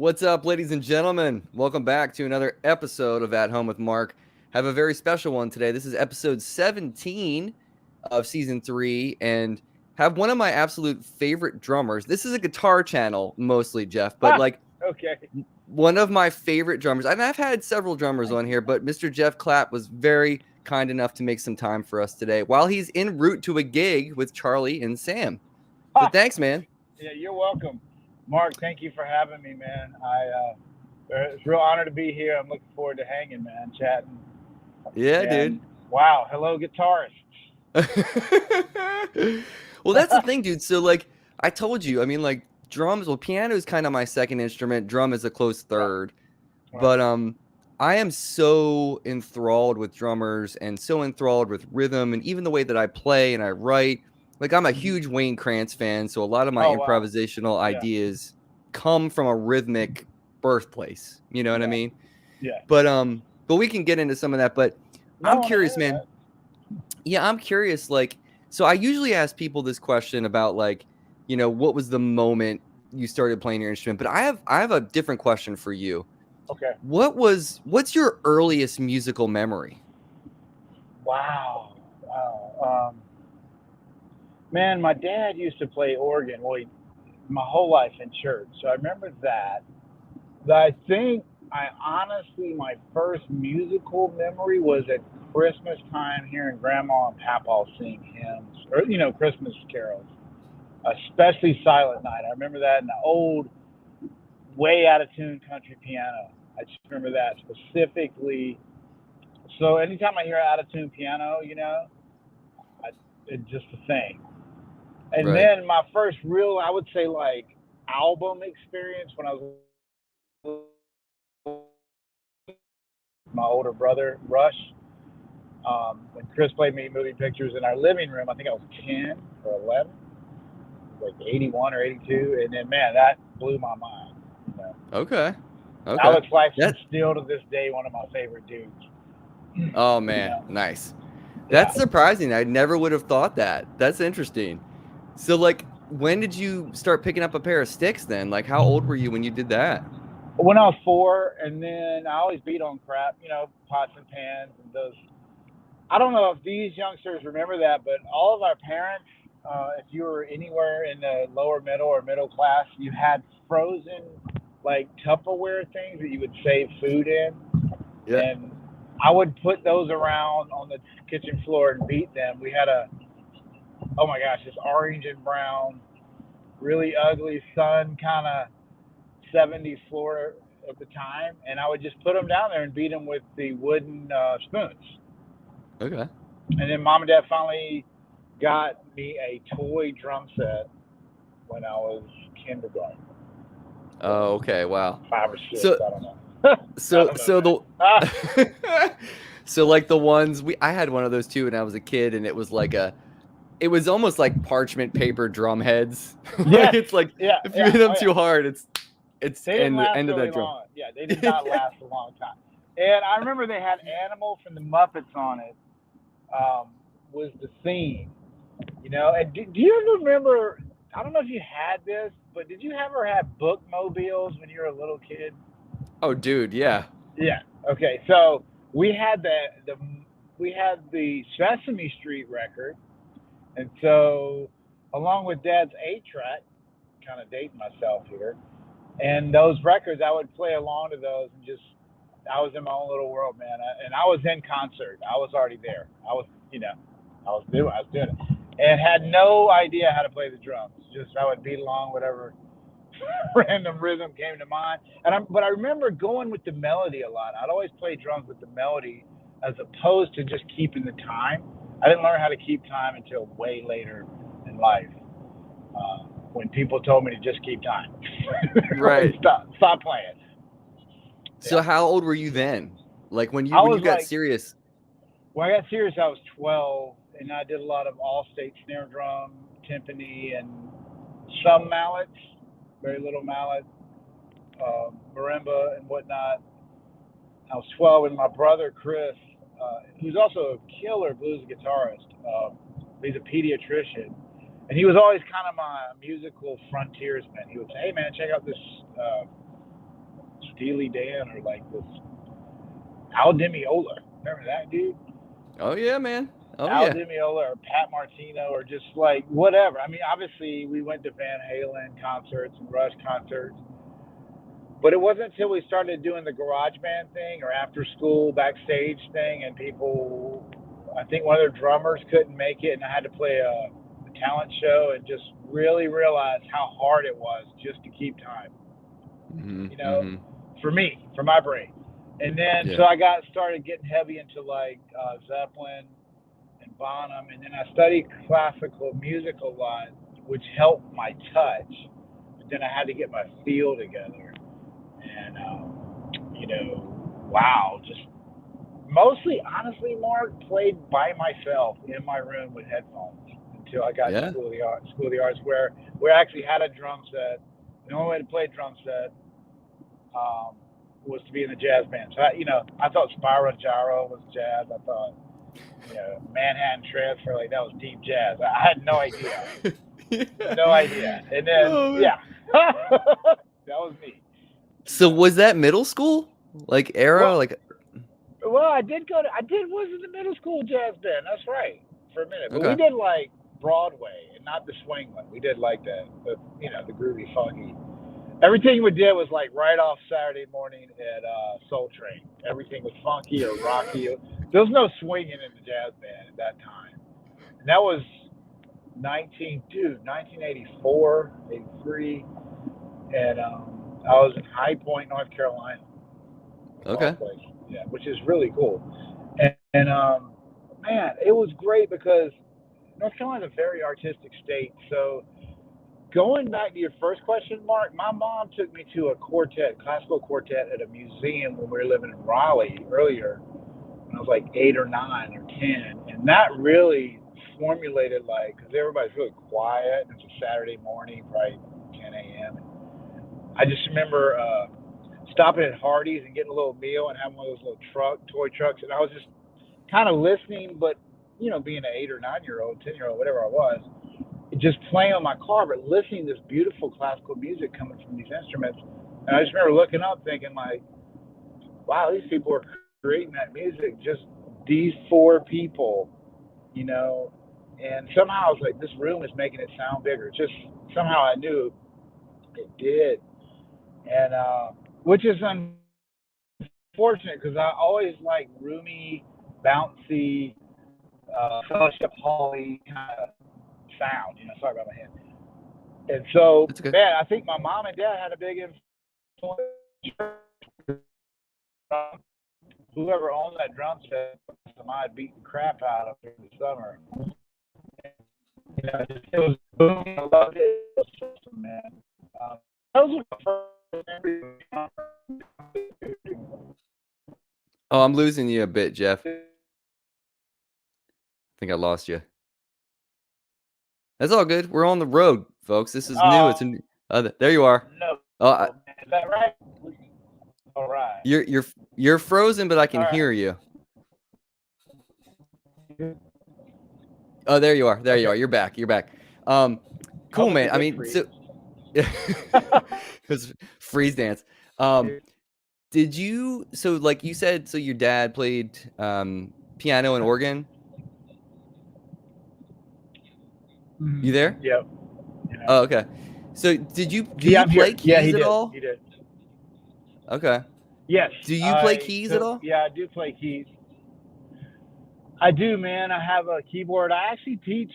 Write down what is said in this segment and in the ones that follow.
What's up, ladies and gentlemen? Welcome back to another episode of At Home with Mark. Have a very special one today. This is episode 17 of season 3, and have one of my absolute favorite drummers. This is a guitar channel mostly, Geoff, but Okay. one of my favorite drummers. And I've had several drummers on here, but Mr. Geoff Clapp was very kind enough to make some time for us today while he's en route to a gig with Charlie and Sam. So thanks, man. Yeah, you're welcome, Mark. Thank you for having me, man. It's a real honor to be here. I'm looking forward to hanging, man, chatting. Yeah, And dude. wow, hello, guitarists. Well, that's the thing, dude. So, like, I told you, I mean, like, drums, well, piano is kind of my second instrument. Drum is a close third. Right. But I am so enthralled with drummers and so enthralled with rhythm and even the way that I play and I write. Like, I'm a huge Wayne Krantz fan, so a lot of my Oh, wow. improvisational Yeah. ideas come from a rhythmic birthplace. You know what I mean? Yeah. But we can get into some of that. But No, I'm curious, man. Yeah, I'm curious. Like, so I usually ask people this question about, like, you know, what was the moment you started playing your instrument? But I have a different question for you. Okay. What's your earliest musical memory? Wow. Man, my dad used to play organ. Well, my whole life in church, so I remember that. But I think honestly, my first musical memory was at Christmas time hearing Grandma and Papa sing hymns, or Christmas carols, especially Silent Night. I remember that in the old, way out of tune country piano. I just remember that specifically. So anytime I hear out of tune piano, it's just a thing. And Right. then my first real, I would say, like, album experience when I was my older brother, Rush. When Chris played me moving pictures in our living room, I think I was 10 or 11, like 81 or 82. And then, man, that blew my mind. Okay. Alex Lifeson's That still to this day one of my favorite dudes. Oh man, nice. Yeah. That's surprising. I never would have thought that. That's interesting. So, like, when did you start picking up a pair of sticks then? Like, how old were you when you did that? When I was 4, and then I always beat on crap, pots and pans and those. I don't know if these youngsters remember that, but all of our parents, if you were anywhere in the lower middle or middle class, you had frozen, like, Tupperware things that you would save food in. Yeah. And I would put those around on the kitchen floor and beat them. We had oh my gosh, this orange and brown, really ugly sun kind of 70s floor at the time, and I would just put them down there and beat them with the wooden spoons. Okay. And then Mom and Dad finally got me a toy drum set when I was kindergarten. Oh, okay. Wow. 5 or 6, So I don't know. the so like the ones I had one of those too when I was a kid, and it was like it was almost like parchment paper drum heads. Yes. It's like Yeah, if you hit them too hard, it's they didn't last end of really that drum. long. Yeah, they did not last a long time. And I remember they had Animal from the Muppets on it. Was the theme, And do you remember? I don't know if you had this, but did you ever have bookmobiles when you were a little kid? Oh, dude, yeah. Yeah. Okay. So we had we had the Sesame Street record, and so along with Dad's 8-track, kind of dating myself here, and those records, I would play along to those and just. I was in my own little world, man, and I was in concert. I was already there. I was doing it, and had no idea how to play the drums. Just I would beat along whatever random rhythm came to mind. But I remember going with the melody a lot. I'd always play drums with the melody as opposed to just keeping the time. I didn't learn how to keep time until way later in life, when people told me to just keep time. Right. Stop playing. So how old were you then? Like when you got serious? When I got serious, I was 12, and I did a lot of all-state snare drum, timpani, and some mallets, very little mallet, marimba, and whatnot. I was 12, and my brother Chris, who's also a killer blues guitarist, he's a pediatrician, and he was always kind of my musical frontiersman. He would say, "Hey man, check out this Steely Dan or like this Al Demiola. Remember that dude? Oh yeah, man. Oh Al yeah. Demiola or Pat Martino or just like whatever. I mean, obviously we went to Van Halen concerts and Rush concerts, but it wasn't until we started doing the garage band thing or after school backstage thing, and people, I think one of their drummers couldn't make it, and I had to play a talent show, and just really realized how hard it was just to keep time. You know, Mm-hmm. for me, for my brain. And then Yeah. so I got started getting heavy into like Zeppelin and Bonham, and then I studied classical music a lot, which helped my touch. But then I had to get my feel together, and wow, just mostly, honestly, Mark, played by myself in my room with headphones until I got to Yeah. School of the Arts, where we actually had a drum set. The only way to play a drum set um, was to be in the jazz band. So I thought Spiral Gyro was jazz. I thought Manhattan Transfer, like that was deep jazz. I had no idea, no idea. And then Oh, man. that was me. So was that middle school like era? Well, Like I did was in the middle school jazz band. That's right, for a minute. But we okay. did like Broadway and not the swing one. We did like the groovy, funky. Everything we did was like right off Saturday morning at Soul Train. Everything was funky or rocky. There was no swinging in the jazz band at that time. And that was 1984, 83. And I was in High Point, North Carolina. Okay. Yeah, which is really cool. And man, it was great because North Carolina is a very artistic state. So going back to your first question, Mark, my mom took me to a classical quartet at a museum when we were living in Raleigh earlier, when I was like 8 or 9 or 10. And that really formulated, like, because everybody's really quiet. And it's a Saturday morning, probably 10 a.m. I just remember stopping at Hardee's and getting a little meal and having one of those little toy trucks. And I was just kind of listening, but, being an 8 or 9-year-old, 10-year-old, whatever I was, just playing on my car, but listening to this beautiful classical music coming from these instruments. And I just remember looking up thinking like, wow, these people are creating that music, just these 4 people, and somehow I was like, this room is making it sound bigger. Just somehow I knew it did. And which is unfortunate because I always like roomy, bouncy, fellowship hally kind of sound. Sorry about my hand. And so, That's okay. man, I think my mom and dad had a big influence. Whoever owned that drum set, I'd beat the crap out of during the summer. It was booming. I loved it. It was awesome, man. Those were the first memories. Oh, I'm losing you a bit, Geoff. I think I lost you. That's all good. We're on the road, folks. This is new. It's there you are. No. Oh, is that right? All right. You're frozen, but I can hear you. Oh, there you are. There you are. You're back. You're back. Cool, man. I mean, so because freeze dance. Did you? So, like you said, so your dad played piano and organ. You there? Yep. Oh, okay. So, do you play keys at all? He did. Okay. Yes. Do you play keys at all? Yeah, I do play keys. I do, man. I have a keyboard. I actually teach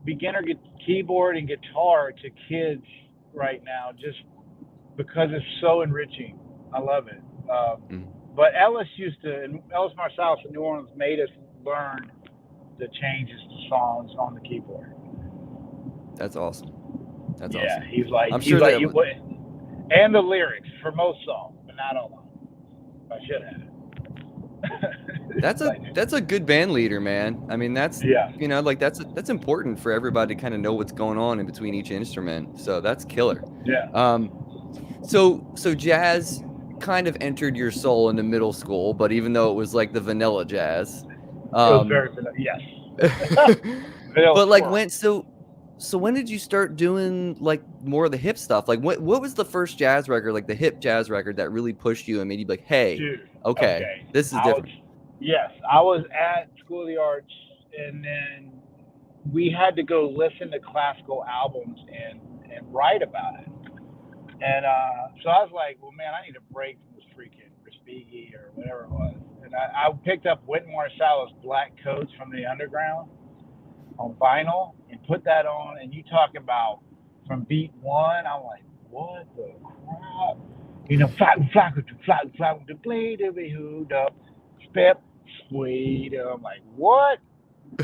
beginner keyboard and guitar to kids right now, just because it's so enriching. I love it. But Ellis Marsalis in New Orleans made us learn the changes to songs on the keyboard. That's awesome. That's awesome. Yeah, he's like, I'm sure and the lyrics for most songs, but not all of them. I should have. That's a good band leader, man. I mean, that's that's important for everybody to kind of know what's going on in between each instrument. So that's killer. Yeah. So jazz kind of entered your soul into middle school, but even though it was like the vanilla jazz, it was very vanilla. Yes. But like So when did you start doing like more of the hip stuff? Like what was the first jazz record, like the hip jazz record that really pushed you and made you be like, hey, Dude, okay, okay. this is different. I was at School of the Arts, and then we had to go listen to classical albums and write about it. And so I was like, well, man, I need a break from this freaking Respighi or whatever it was. And I picked up Wynton Marsalis' Black Coats from the Underground on vinyl and put that on. And you talk about from beat one, I'm like, what the crap? You know, flat, to play to be hood up, step, sweet. I'm like, what?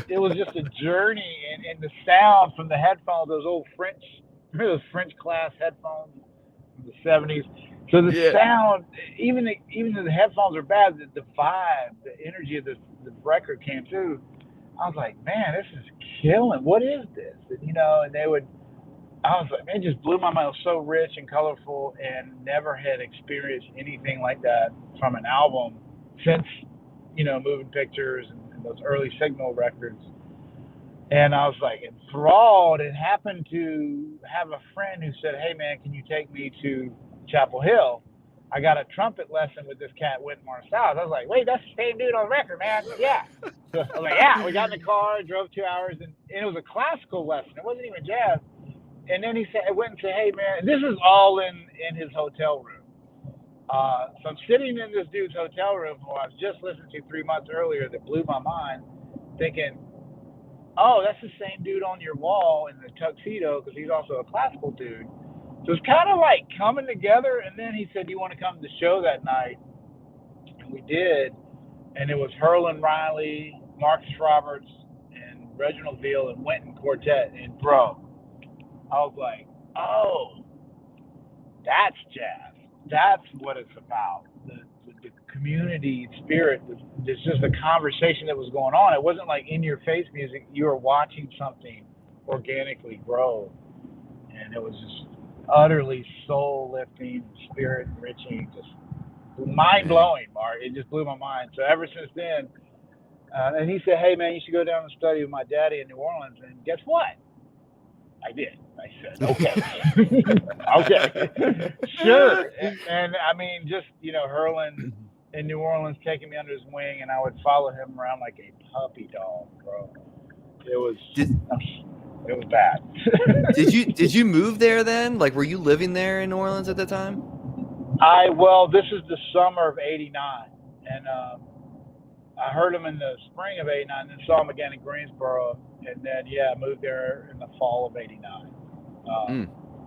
It was just a journey, and the sound from the headphones, those old French, remember those French class headphones from the 70s. So the Yeah. sound, even though the headphones are bad, the vibe, the energy of the record came through. I was like, man, this is killing. What is this? And, you know, and I was like, man, it just blew my mind. It was so rich and colorful, and never had experienced anything like that from an album since, you know, Moving Pictures and those early Signal records. And I was like enthralled, and happened to have a friend who said, hey, man, can you take me to Chapel Hill? I got a trumpet lesson with this cat, Wynton Marsalis. I was like, wait, that's the same dude on the record, man. Yeah. So I was like, yeah. We got in the car, drove 2 hours, and it was a classical lesson. It wasn't even jazz. And then he said, I went and said, hey, man, this is all in his hotel room. So I'm sitting in this dude's hotel room who I was just listening to 3 months earlier that blew my mind, thinking, oh, that's the same dude on your wall in the tuxedo, because he's also a classical dude. So it's kind of like coming together. And then he said, do you want to come to the show that night? And we did. And it was Herlin Riley, Marcus Roberts, and Reginald Veal and Wynton Quartet. And bro, I was like, oh, that's jazz. That's what it's about. The community spirit. There's just a conversation that was going on. It wasn't like in your face music. You were watching something organically grow. And it was just utterly soul lifting, spirit enriching, just mind blowing, Mark. It just blew my mind. So ever since then, and he said, hey, man, you should go down and study with my daddy in New Orleans. And guess what? I did. I said, okay. Okay. Sure. And I mean, just, you know, Herlin in New Orleans taking me under his wing, and I would follow him around like a puppy dog, bro. It was bad. Did you move there then? Like, were you living there in New Orleans at that time? This is the summer of '89, and I heard him in the spring of '89, and then saw him again in Greensboro, and then moved there in the fall of '89.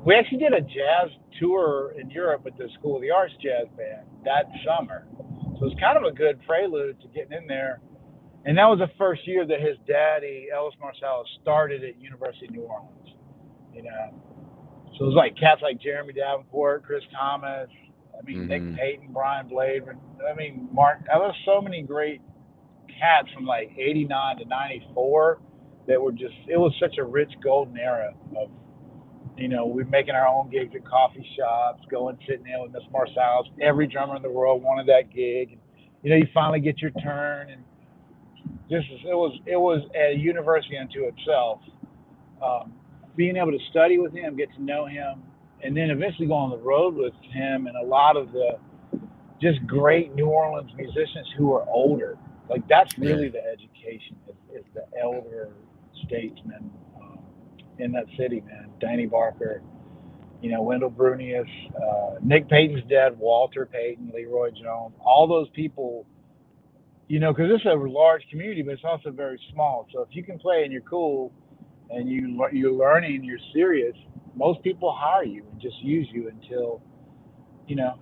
We actually did a jazz tour in Europe with the School of the Arts jazz band that summer, so it's kind of a good prelude to getting in there. And that was the first year that his daddy, Ellis Marsalis, started at University of New Orleans. You know, so it was like cats like Jeremy Davenport, Chris Thomas, I mean, Nick Payton, Brian Blade. I mean, Mark. I was so many great cats from like '89 to '94 that were just. It was such a rich golden era of, you know, we're making our own gigs at coffee shops, going sitting in with Miss Marsalis. Every drummer in the world wanted that gig. And, you know, you finally get your turn, and it was a university unto itself. Being able to study with him, get to know him, and then eventually go on the road with him and a lot of the just great New Orleans musicians who are older. Like, that's really the education, is the elder statesmen in that city, man. Danny Barker, you know, Wendell Brunius, Nick Payton's dad, Walter Payton, Leroy Jones, all those people, you know, because it's a large community, but it's also very small. So if you can play and you're cool and you're learning, you're serious, most people hire you and just use you until, you know,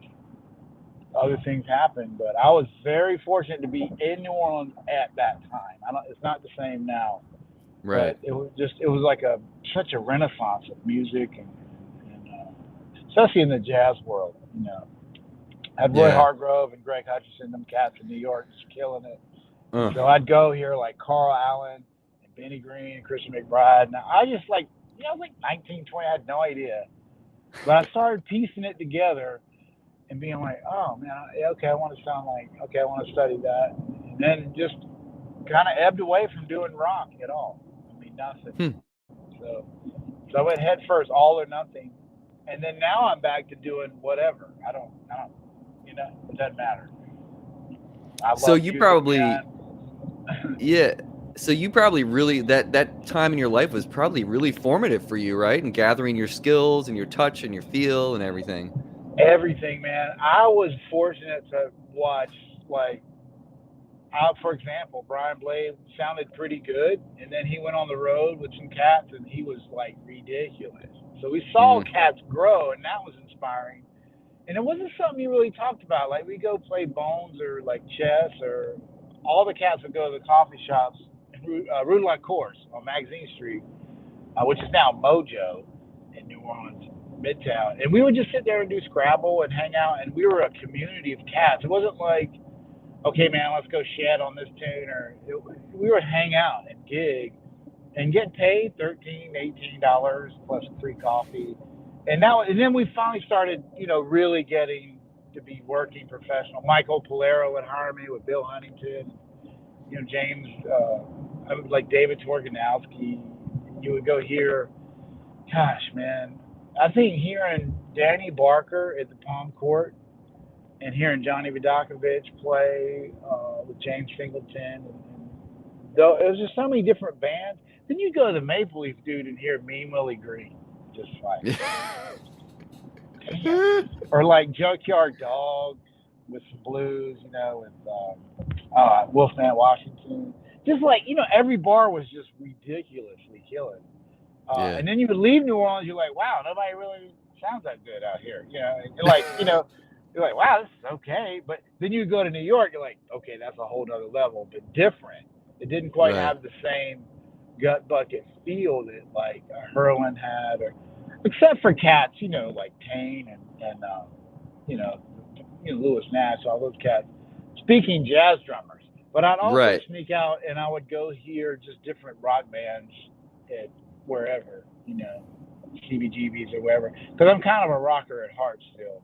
other things happen. But I was very fortunate to be in New Orleans at that time. It's not the same now, right? But it was like such a renaissance of music, and especially in the jazz world. You know, had Roy Hargrove and Greg Hutchinson, them cats in New York, just killing it. So I'd go here like Carl Allen and Benny Green and Christian McBride. Now I just I was like 19, 20. I had no idea, but I started piecing it together and being like, oh man, okay, I want to sound like, okay, I want to study that, and then just kind of ebbed away from doing rock at all. I mean, nothing. So So I went head first, all or nothing, and then now I'm back to doing whatever. I don't, it doesn't matter. I So love you music, probably, man. yeah. So you probably really that time in your life was probably really formative for you, right? And gathering your skills and your touch and your feel and everything. Everything, man. I was fortunate to watch, like, for example, Brian Blade sounded pretty good, and then he went on the road with some cats, and he was like ridiculous. So we saw Mm, cats grow, and that was inspiring. And it wasn't something you really talked about. Like, we go play bones or like chess, or all the cats would go to the coffee shops, Rudiments Course on Magazine Street, which is now Mojo in New Orleans, Midtown. And we would just sit there and do Scrabble and hang out, and we were a community of cats. It wasn't like, okay, man, let's go shed on this tune, we would hang out and gig and get paid $13, $18 plus free coffee. And then we finally started, really getting to be working professional. Michael Polero would hire me with Bill Huntington, James, like David Torganowski. You would go hear, gosh, man, I think hearing Danny Barker at the Palm Court and hearing Johnny Vidakovich play with James Singleton, and though it was just so many different bands. Then you go to the Maple Leaf, dude, and hear Mean Willie Green, just like, damn. Or like Junkyard Dog with some blues, with Wolfman Washington. Just like, every bar was just ridiculously killing. yeah. And then you would leave New Orleans, you're like, wow, nobody really sounds that good out here. And like, you're like, wow, this is okay. But then you go to New York, you're like, okay, that's a whole other level, but different. It didn't quite Right. have the same gut bucket feel that like Hurlin had, or except for cats, like Tane and Lewis Nash, all those cats. Speaking jazz drummers, but I'd also Right. sneak out and I would go hear just different rock bands at wherever, CBGBs or wherever, because I'm kind of a rocker at heart still.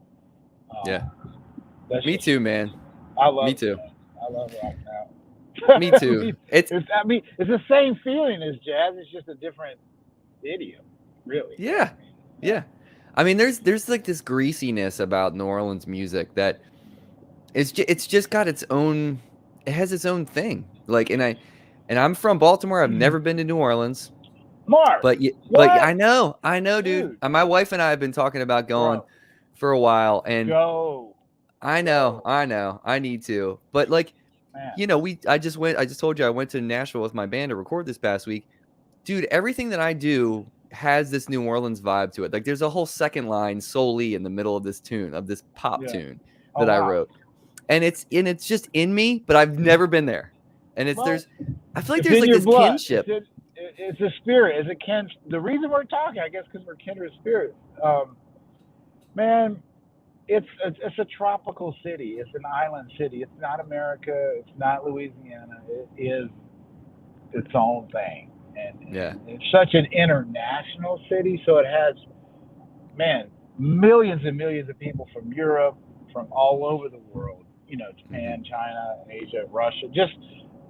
Yeah. That's Me just, too, man. I love Me it, too. man. I love rock now. Me too. it's the same feeling as jazz. It's just a different idiom, really. Yeah. Yeah. I mean, there's like this greasiness about New Orleans music that it's just got its own. It has its own thing. Like, and I'm from Baltimore. I've never been to New Orleans, Mark, but what? I know, dude. Dude, My wife and I have been talking about going bro, for a while, and go, I know, I need to. But like, man. I just told you I went to Nashville with my band to record this past week. Dude, everything that I do has this New Orleans vibe to it. Like, there's a whole second line solely in the middle of this pop Yeah. tune Oh that I wow. wrote. And it's just in me, but I've never been there. And Well, I feel like it's there's in like your this blood. kinship. It's a spirit. It's a kin. The reason we're talking, I guess, because we're kindred spirits. Man, it's a tropical city. It's an island city. It's not America. It's not Louisiana. It is its own thing, Yeah. and it's such an international city. So it has, man, millions and millions of people from Europe, from all over the world. Japan, China, Asia, Russia, just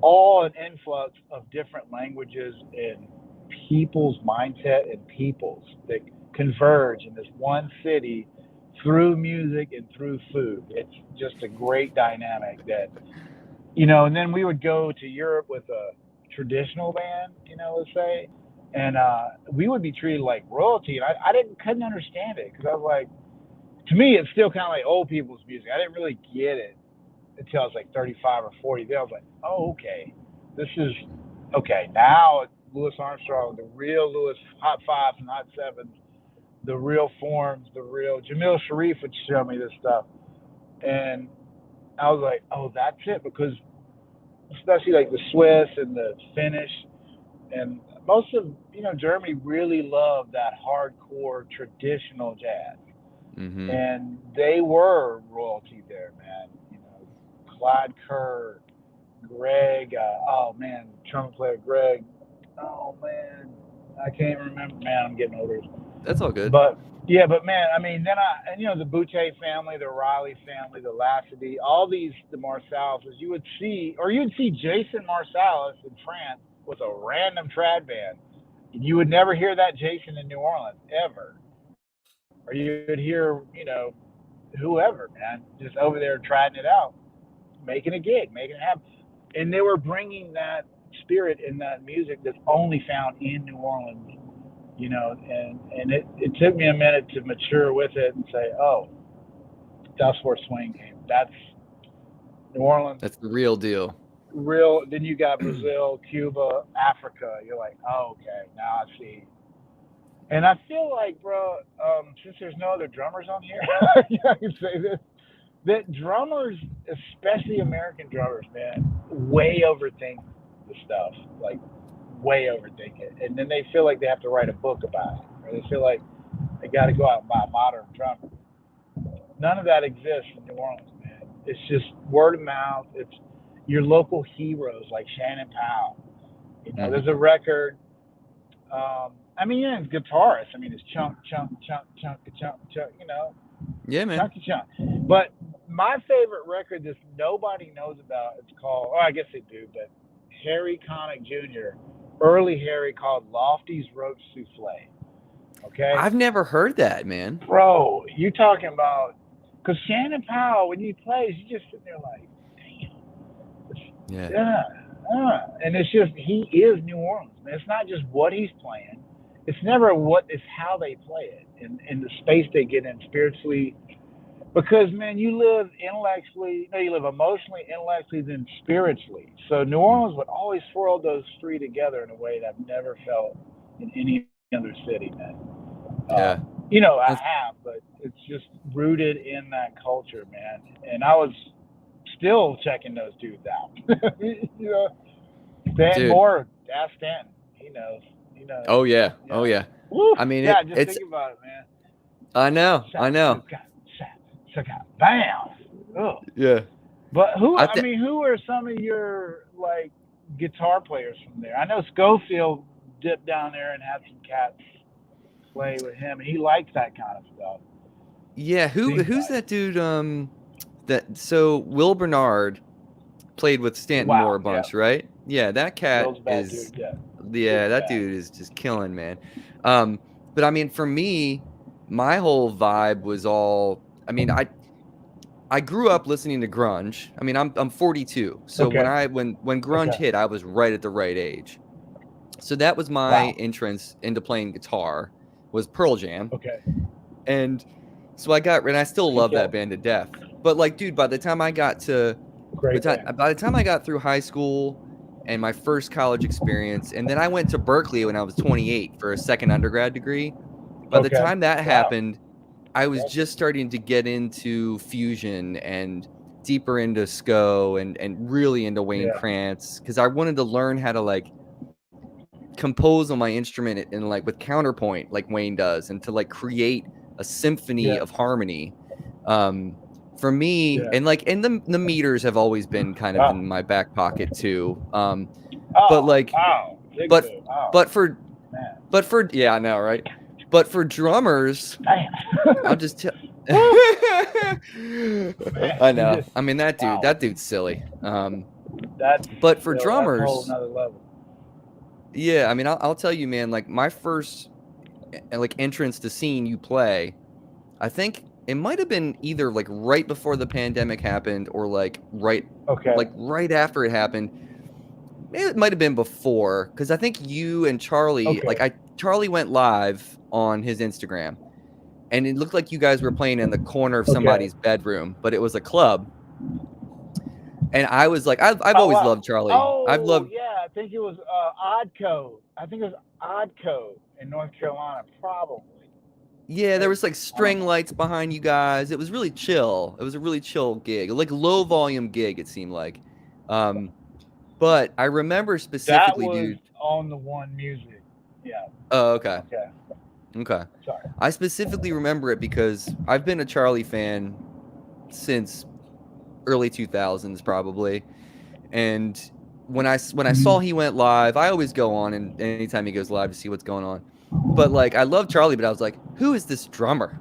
all an influx of different languages and people's mindset and peoples that converge in this one city through music and through food. It's just a great dynamic that, and then we would go to Europe with a traditional band, let's say, and we would be treated like royalty. And I couldn't understand it, because I was like, to me, it's still kind of like old people's music. I didn't really get it until I was like 35 or 40. Then I was like, oh, okay, this is okay. Now Louis Armstrong, the real Louis, hot fives and hot sevens, the real forms, the real Jamil Sharif would show me this stuff, and I was like, oh, that's it, because especially like the Swiss and the Finnish and most of Germany really loved that hardcore traditional jazz, Mm-hmm. and they were royalty there, man. Clyde Kerr, Greg, oh man, trumpet player Greg, oh man, I can't remember, man, I'm getting older. That's all good. But yeah, but man, I mean, then the Boutte family, the Riley family, the Lassity, all these, the Marsalises, you'd see Jason Marsalis in France with a random trad band, You would never hear that Jason in New Orleans ever, or you would hear whoever, man, just over there trying it out, making a gig, making it happen. And they were bringing that spirit in that music that's only found in New Orleans, and it took me a minute to mature with it and say, oh, that's where swing came. That's New Orleans. That's the real deal. Then you got Brazil, Cuba, Africa. You're like, oh, okay, now I see. And I feel like, bro, since there's no other drummers on here, I can say this, that drummers, especially American drummers, man, way overthink the stuff. Like, way overthink it. And then they feel like they have to write a book about it. Or they feel like they got to go out and buy a modern drummer. None of that exists in New Orleans, man. It's just word of mouth. It's your local heroes like Shannon Powell. There's a record. It's guitarists. it's chunk, chunk, chunk, chunk, chunk, chunk, Yeah, man. Chunky chunk. But my favorite record that nobody knows about, it's called, I guess they do, but Harry Connick Jr., early Harry, called Lofty's Roach Souffle. Okay? I've never heard that, man. Bro, you talking about, because Shannon Powell, when he plays, you just sit there like, damn. Yeah. And it's just, he is New Orleans. It's not just what he's playing. It's never it's how they play it and the space they get in spiritually. Because, man, you live emotionally, intellectually, then spiritually. So New Orleans would always swirl those three together in a way that I've never felt in any other city, man. Yeah. I have, but it's just rooted in that culture, man. And I was still checking those dudes out. Stan Moore, ask Stanton. He knows. Oh, yeah. Oh, yeah. Woo. It's think about it, man. I know. Bam. Ugh. Yeah. But who are some of your guitar players from there? I know Schofield dipped down there and had some cats play with him, and he likes that kind of stuff. Yeah, who's that dude? So Will Bernard played with Stanton Moore a bunch, right? Yeah, that cat is. That dude is just killing, man. But for me, my whole vibe was all. I grew up listening to grunge. I'm 42, so when grunge hit, I was right at the right age. So that was my entrance into playing guitar, was Pearl Jam. Okay. And so I still love that band to death. But dude, by the time I got through high school and my first college experience, and then I went to Berkeley when I was 28 for a second undergrad degree. By the time that happened, I was just starting to get into fusion and deeper into SCO and really into Wayne Krantz, because I wanted to learn how to compose on my instrument and with counterpoint like Wayne does, and to create a symphony of harmony. For me, and the meters have always been kind of in my back pocket too. But for yeah, I know, right? But for drummers, I'll just tell. I know. That dude's silly. But for drummers, that's a whole nother level. Yeah, I'll tell you, man. My first entrance to seeing you play, I think it might have been either right before the pandemic happened or right after it happened. Maybe it might have been before, because I think you and Charlie, Charlie went live on his Instagram, and it looked like you guys were playing in the corner of somebody's bedroom, but it was a club. And I was I've always loved Charlie. I think it was Odd Code. I think it was Odd Code in North Carolina, probably. Yeah, there was string lights behind you guys. It was really chill. It was a really chill gig, low volume gig, it seemed like. But I remember specifically, that was dude, on the One Music. Yeah. Oh, okay. Okay. Sorry. I specifically remember it because I've been a Charlie fan since early 2000s probably, and when I saw he went live, I always go on and anytime he goes live to see what's going on. But I love Charlie, but I was like, who is this drummer?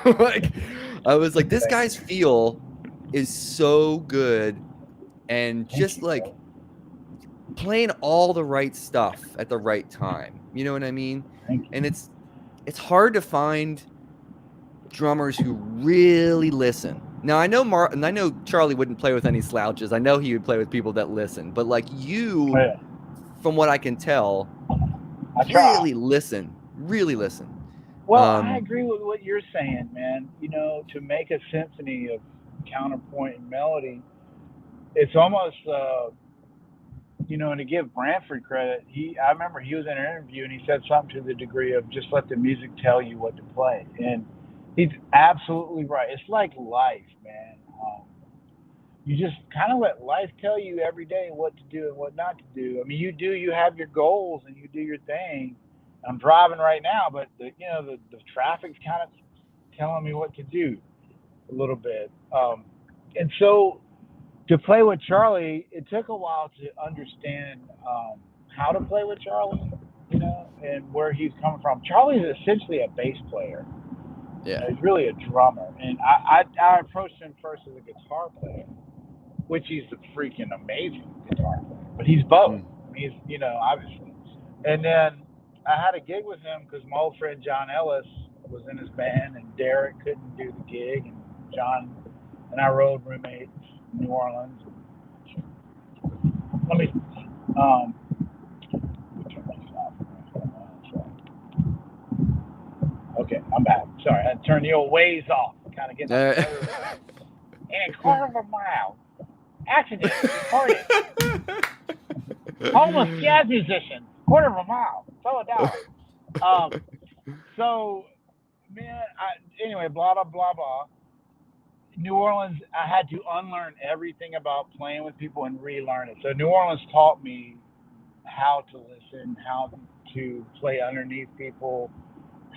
I was like, this guy's feel is so good, and just playing all the right stuff at the right time. You know what I mean? Thank you. And it's hard to find drummers who really listen. Now I know Charlie wouldn't play with any slouches. I know he would play with people that listen. But like you, Yeah, from what I can tell, I try. really listen. Really listen. Well, I agree with what you're saying, man. To make a symphony of counterpoint and melody, it's almost, and to give Branford credit, I remember he was in an interview and he said something to the degree of just let the music tell you what to play. And he's absolutely right. It's like life, man. You just kind of let life tell you every day what to do and what not to do. I mean, you have your goals and you do your thing. I'm driving right now, but the traffic's kind of telling me what to do a little bit. And so to play with Charlie, it took a while to understand how to play with Charlie, and where he's coming from. Charlie's essentially a bass player. Yeah. He's really a drummer, and I approached him first as a guitar player, which he's a freaking amazing guitar player. But he's both. He's obviously. And then I had a gig with him because my old friend John Ellis was in his band, and Derek couldn't do the gig, and John and I rode roommates in New Orleans. Let me turn this off. Okay, I'm back. Sorry, I had to turn the old ways off. Kind of getting in a quarter of a mile. Accident reported. Homeless jazz musician. Quarter of a mile. $1. So, man, anyway, blah, blah, blah, blah. New Orleans, I had to unlearn everything about playing with people and relearn it. So New Orleans taught me how to listen, how to play underneath people,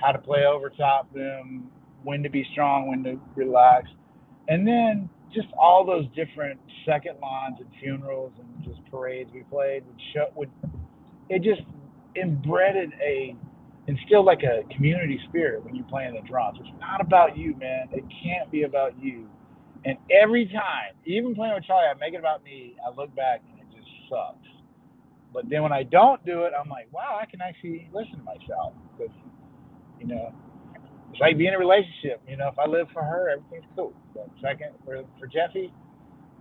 how to play over top them, when to be strong, when to relax. And then just all those different second lines and funerals and just parades we played it just instilled like a community spirit when you're playing the drums. It's not about you, man. It can't be about you. And every time, even playing with Charlie, I make it about me. I look back and it just sucks. But then when I don't do it, I'm like, wow, I can actually listen to myself. Because, it's like being in a relationship. If I live for her, everything's cool. But second, for Jeffy,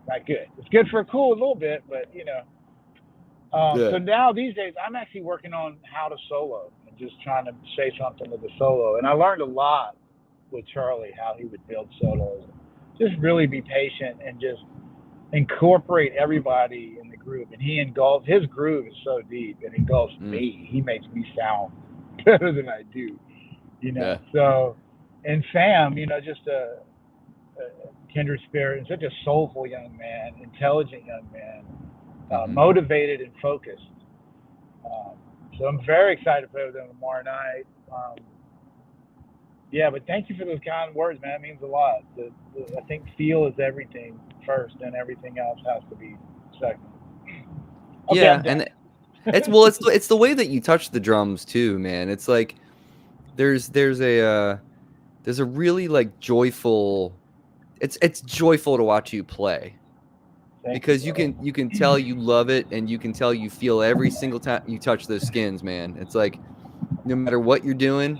not good. It's good for cool a little bit, but So now these days, I'm actually working on how to solo and just trying to say something with the solo. And I learned a lot with Charlie how he would build solos. Just really be patient and just incorporate everybody in the group. And his groove is so deep and engulfs me. He makes me sound better than I do. Yeah. So, and Sam, just a kindred spirit and such a soulful young man, intelligent young man, motivated and focused. So I'm very excited to play with him tomorrow night. Yeah, but thank you for those kind words, man. It means a lot. I think feel is everything first, and everything else has to be second. Okay, yeah, and it's the way that you touch the drums too, man. It's like there's a really like joyful. It's joyful to watch you play because you can tell you love it, and you can tell you feel every single time you touch those skins, man. It's like no matter what you're doing,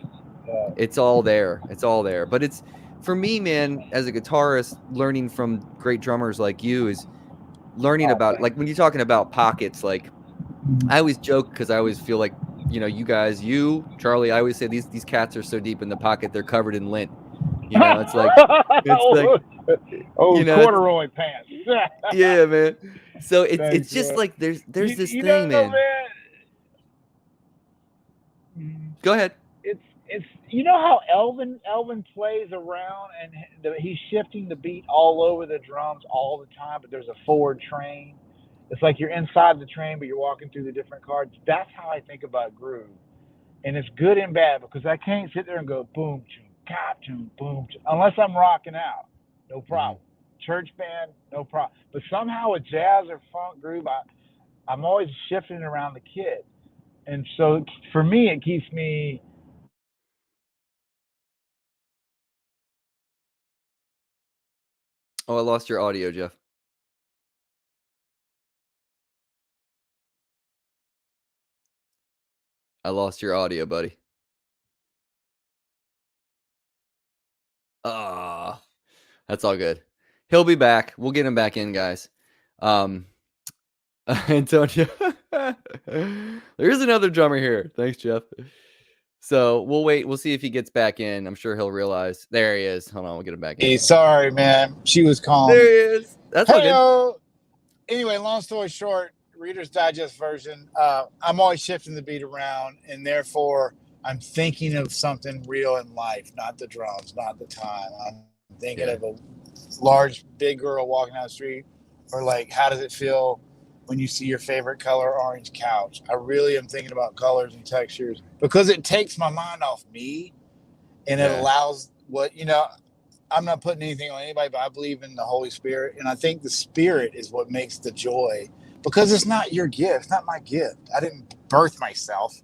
it's all there. It's all there. But it's for me, man, as a guitarist, learning from great drummers like you is learning about like when you're talking about pockets. Like I always joke because I always feel like you guys, Charlie, I always say these cats are so deep in the pocket they're covered in lint. It's like corduroy pants. Yeah, man. So it's just like there's this thing, man. Go ahead. It's how Elvin plays around and he's shifting the beat all over the drums all the time, but there's a forward train. It's like you're inside the train, but you're walking through the different cards. That's how I think about groove, and it's good and bad because I can't sit there and go boom, boom, boom, boom, unless I'm rocking out. No problem. Church band, no problem. But somehow with jazz or funk groove, I'm always shifting around the kit, and so for me, it keeps me. Oh, I lost your audio, Geoff. I lost your audio, buddy. Ah, that's all good. He'll be back. We'll get him back in, guys. Antonio, there's another drummer here. Thanks, Geoff. So we'll wait. We'll see if he gets back in. I'm sure he'll realize. There he is. Hold on, we'll get him back in. Hey, sorry, man. She was calling. There he is. That's all good. Anyway, long story short, Reader's Digest version. I'm always shifting the beat around, and therefore I'm thinking of something real in life, not the drums, not the time. I'm thinking of a large, big girl walking down the street, or like, how does it feel when you see your favorite color orange couch? I really am thinking about colors and textures because it takes my mind off me, and it allows what, I'm not putting anything on anybody, but I believe in the Holy Spirit. And I think the Spirit is what makes the joy, because it's not your gift. It's not my gift. I didn't birth myself.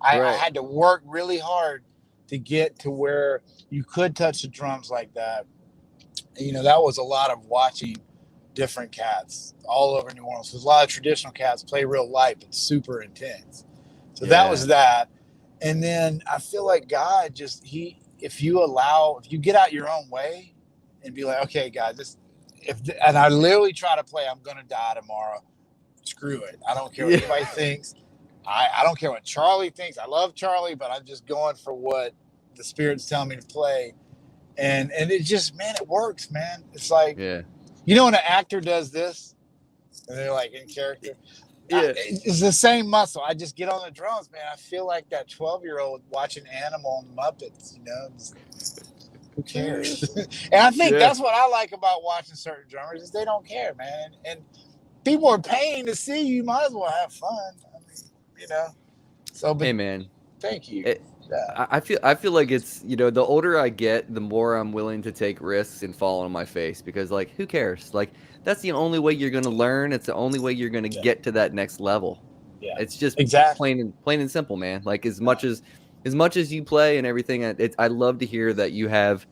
I had to work really hard to get to where you could touch the drums like that. And, that was a lot of watching different cats all over New Orleans. There's a lot of traditional cats play real light, but super intense. So that was that. And then I feel like God if you get out your own way and be like, okay, God, and I literally try to play, I'm going to die tomorrow. Screw it. I don't care what anybody thinks. I don't care what Charlie thinks. I love Charlie, but I'm just going for what the Spirit's telling me to play. And it just, man, it works, man. It's like, when an actor does this and they're like in character, it's the same muscle. I just get on the drums, man. I feel like that 12-year-old watching Animal and Muppets, who cares? And I think that's what I like about watching certain drummers is they don't care, man. And people are paying to see you. Might as well have fun. I mean, So, but hey, man. Thank you. I feel like it's, the older I get, the more I'm willing to take risks and fall on my face, because like, who cares? Like, that's the only way you're going to learn. It's the only way you're going to get to that next level. Yeah. It's just plain and simple, man. Like as much as you play and everything, I love to hear that you have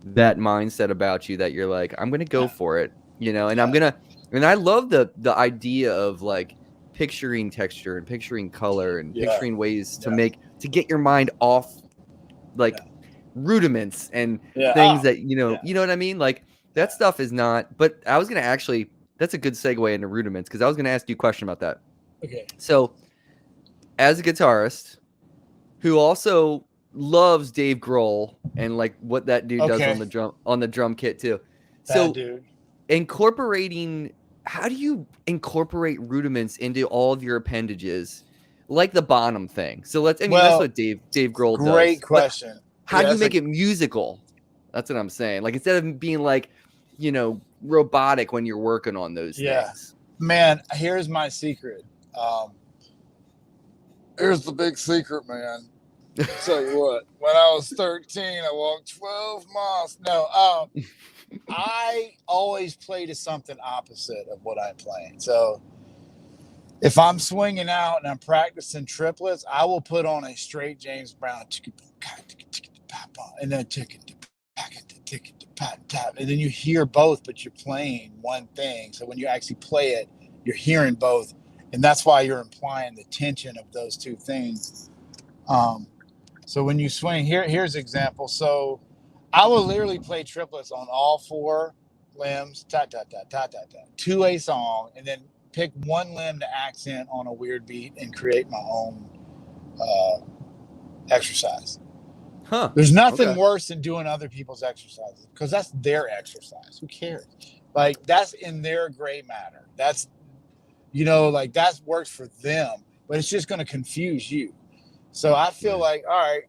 that mindset about you, that you're like, I'm going to go for it, and and I love the idea of like picturing texture and picturing color and picturing ways to get your mind off like rudiments and things that, you know what I mean? Like that stuff is not, but I was going to that's a good segue into rudiments, because I was going to ask you a question about that. Okay. So as a guitarist who also loves Dave Grohl and like what that dude does on the drum kit too. How do you incorporate rudiments into all of your appendages, like the Bonham thing? So that's what Dave Grohl does. Great question. How do you make it musical? That's what I'm saying. Like instead of being like, robotic when you're working on those things. Man, here's my secret. Here's the big secret, man. I'll tell you what. When I was 13, I walked 12 miles. No, I always play to something opposite of what I'm playing. So if I'm swinging out and I'm practicing triplets, I will put on a straight James Brown, and then and then you hear both, but you're playing one thing. So when you actually play it, you're hearing both, and that's why you're implying the tension of those two things. So when you swing, here's an example. So I will literally play triplets on all four limbs, to a song, and then pick one limb to accent on a weird beat and create my own exercise. There's nothing worse than doing other people's exercises, because that's their exercise. Who cares? Like that's in their gray matter. That's, like that works for them, but it's just going to confuse you. So I feel like, all right,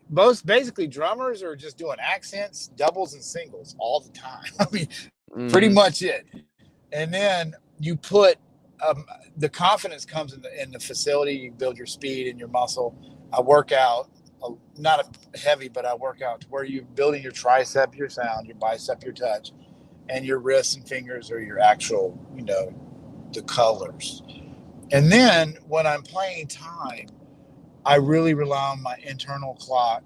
most basically drummers are just doing accents, doubles, and singles all the time. I mean, pretty much it. And then you put the confidence comes in the facility. You build your speed and your muscle. I work out, not heavy, but I work out to where you're building your tricep, your sound, your bicep, your touch, and your wrists and fingers are your actual, the colors. And then when I'm playing time, I really rely on my internal clock,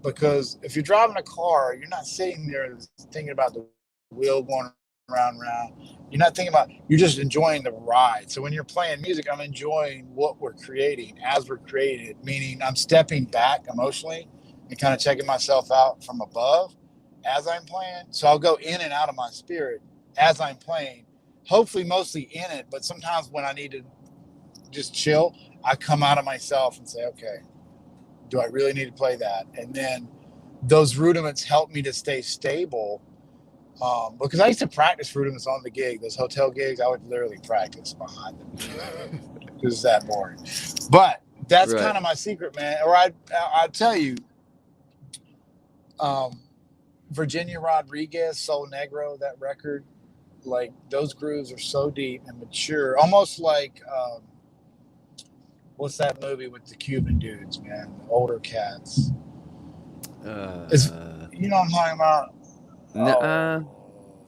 because if you're driving a car, you're not sitting there thinking about the wheel going round, round. You're not thinking about, you're just enjoying the ride. So when you're playing music, I'm enjoying what we're creating as we're creating, meaning I'm stepping back emotionally and kind of checking myself out from above as I'm playing. So I'll go in and out of my spirit as I'm playing, hopefully mostly in it. But sometimes when I need to just chill, I come out of myself and say, okay, do I really need to play that? And then those rudiments help me to stay stable. Because I used to practice rudiments on the gig, those hotel gigs, I would literally practice behind them. It was that boring. But that's kind of my secret, man. Or I'd tell you, Virginia Rodriguez, Sol Negro, that record, like those grooves are so deep and mature, almost like what's that movie with the Cuban dudes, man, the older cats. You know what I'm talking about? Oh,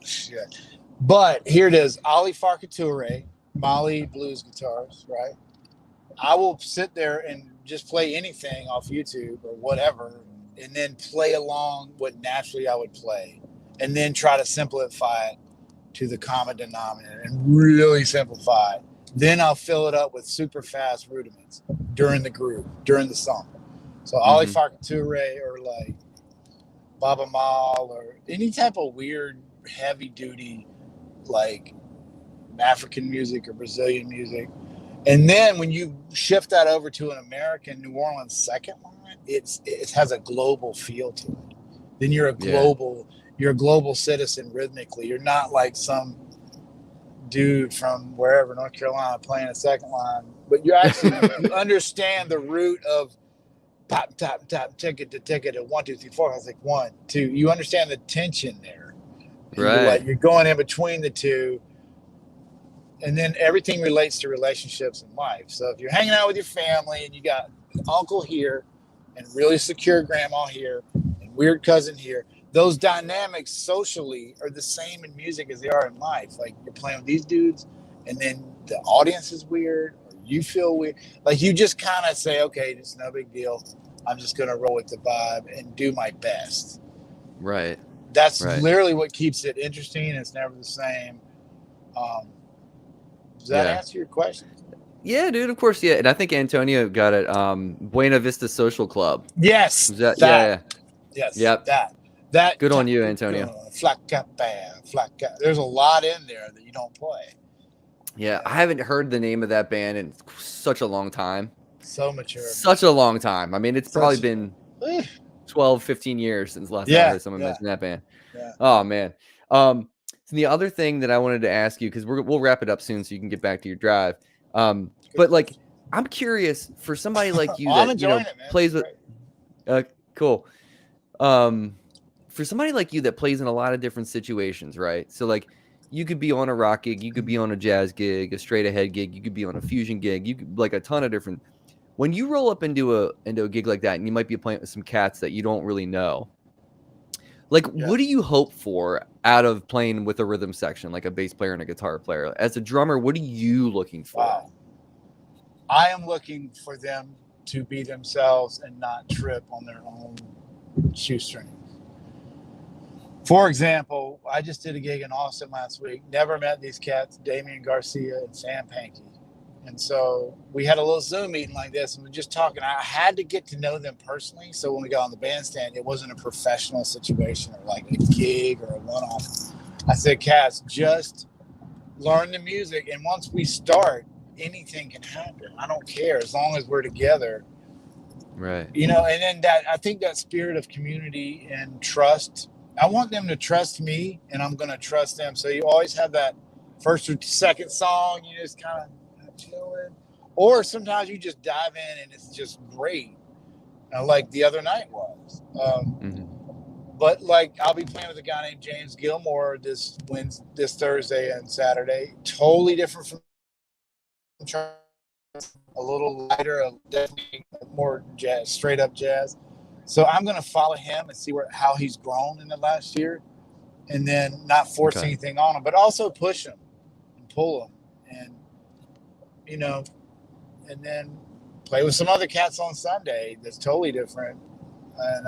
shit. But here it is, Ali Farkature, Mali blues guitars, right? I will sit there and just play anything off YouTube or whatever, and then play along what naturally I would play, and then try to simplify it to the common denominator and really simplify it. Then I'll fill it up with super fast rudiments during the groove, during the song. So Ali Farkature or like Baba Mal or any type of weird heavy duty like African music or Brazilian music. And then when you shift that over to an American New Orleans second line, it has a global feel to it. Then you're a global citizen rhythmically. You're not like some dude from wherever, North Carolina, playing a second line, but you actually you understand the root of pop, tap, tap, ticket to ticket at 1, 2, 3, 4. I was like 1, 2. You understand the tension there, right? You're going in between the two, and then everything relates to relationships in life. So if you're hanging out with your family and you got uncle here, and really secure grandma here, and weird cousin here, those dynamics socially are the same in music as they are in life. Like you're playing with these dudes, and then the audience is weird. You feel weird. Like you just kind of say, okay, it's no big deal. I'm just going to roll with the vibe and do my best. Right. That's literally what keeps it interesting. It's never the same. Does that answer your question? Yeah, dude, of course. Yeah. And I think Antonio got it. Buena Vista Social Club. Yes. Yes. Yep. That. Good on you, Antonio. There's a lot in there that you don't play. Yeah, I haven't heard the name of that band in such a long time. So mature. Such a long time. I mean, it's probably been 12, 15 years since last time I heard someone mention that band. Yeah. Oh, man. So the other thing that I wanted to ask you, because we'll wrap it up soon so you can get back to your drive. But, like, I'm curious, for somebody like you that plays with cool. For somebody like you that plays in a lot of different situations, right? So, like, you could be on a rock gig, you could be on a jazz gig, a straight ahead gig, you could be on a fusion gig, you could like a ton of different. When you roll up into a gig like that, and you might be playing with some cats that you don't really know, like what do you hope for out of playing with a rhythm section, like a bass player and a guitar player? As a drummer, what are you looking for? Wow. I am looking for them to be themselves and not trip on their own shoestrings. For example, I just did a gig in Austin last week. Never met these cats, Damian Garcia and Sam Pankey. And so we had a little Zoom meeting like this, and we're just talking. I had to get to know them personally. So when we got on the bandstand, it wasn't a professional situation or like a gig or a one-off. I said, cats, just learn the music. And once we start, anything can happen. I don't care as long as we're together. Right. You know, and then I think that spirit of community and trust, I want them to trust me, and I'm going to trust them. So you always have that first or second song, you just kind of chilling. Or sometimes you just dive in, and it's just great, like the other night was. But, like, I'll be playing with a guy named James Gilmore this Thursday and Saturday. Totally different from a little lighter, definitely more jazz, straight up jazz. So I'm going to follow him and see how he's grown in the last year, and then not force anything on him, but also push him and pull him, and you know, and then play with some other cats on Sunday that's totally different, and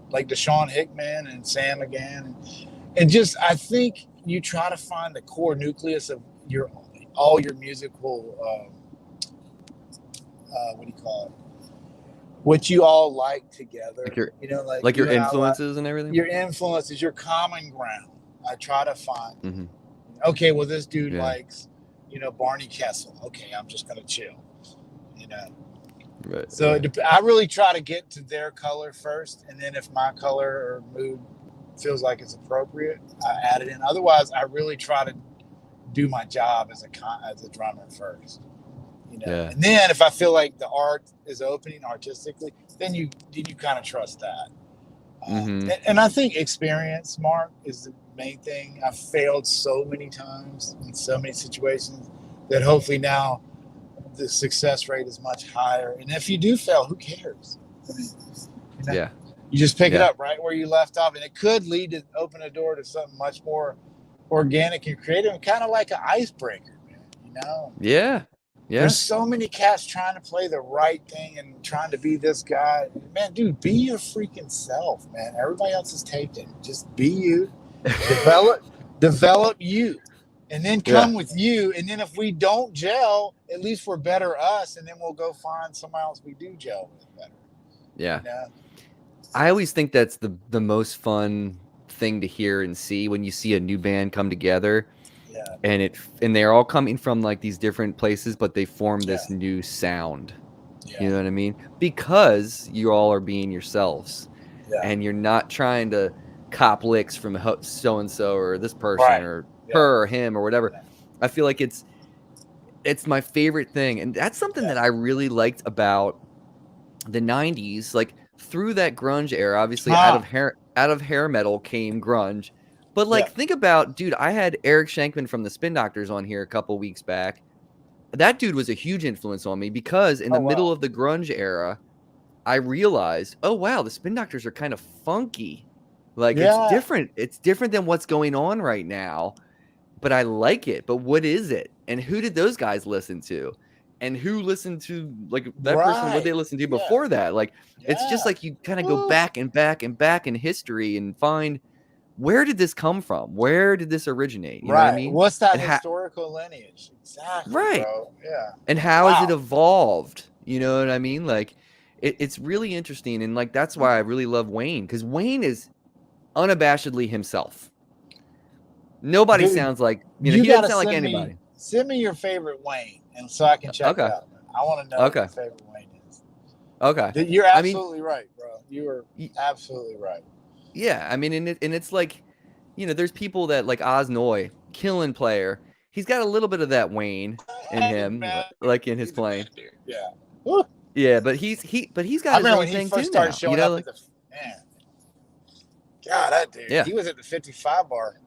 like Deshaun Hickman and Sam again, and just I think you try to find the core nucleus of all your musical what do you call it? What you all like together. Like your influences and everything. Your influences, your common ground. I try to find. Okay, well, this dude likes, Barney Kessel. Okay, I'm just gonna chill. Right. So I really try to get to their color first, and then if my color or mood feels like it's appropriate, I add it in. Otherwise, I really try to do my job as a drummer first. And then if I feel like the art is opening artistically, then you kind of trust that. And I think experience, Mark, is the main thing. I've failed so many times in so many situations that hopefully now the success rate is much higher. And if you do fail, who cares? You just pick it up right where you left off, and it could lead to open a door to something much more organic and creative, kind of like an icebreaker, man. There's so many cats trying to play the right thing and trying to be this guy. Man, dude, be your freaking self, man. Everybody else is taken. Just be you. Develop you. And then come with you. And then if we don't gel, at least we're better us. And then we'll go find someone else we do gel with better. Yeah. I always think that's the most fun thing to hear and see when you see a new band come together. And they're all coming from like these different places, but they form this new sound. You know what I mean? Because you all are being yourselves, and you're not trying to cop licks from so and so or this person or her or him or whatever. I feel like it's my favorite thing, and that's something that I really liked about the '90s. Like through that grunge era, obviously out of hair metal came grunge. But like, think about, dude, I had Eric Shankman from the Spin Doctors on here a couple weeks back. That dude was a huge influence on me because in the middle of the grunge era, I realized, oh, wow, the Spin Doctors are kind of funky. Like, it's different. It's different than what's going on right now. But I like it. But what is it? And who did those guys listen to? And who listened to, like, that person, what they listened to before that? Like, it's just like you kind of go back and back and back in history and find, where did this come from? Where did this originate? You know what I mean? What's that historical lineage? Exactly. Bro. Yeah. And how has it evolved? You know what I mean? Like, it's really interesting. And like, that's why I really love Wayne, because Wayne is unabashedly himself. Nobody sounds like, he doesn't sound like anybody. Send me your favorite Wayne, and so I can check it out. I want to know what your favorite Wayne is. Okay. You're absolutely right, bro. You are absolutely right. Yeah, I mean, and it's like, there's people that like Oz Noy, killing player. He's got a little bit of that Wayne in him, like in his playing. Yeah, but he's got his own thing too now. Showing up at man. God, that dude. Yeah. He was at the 55 bar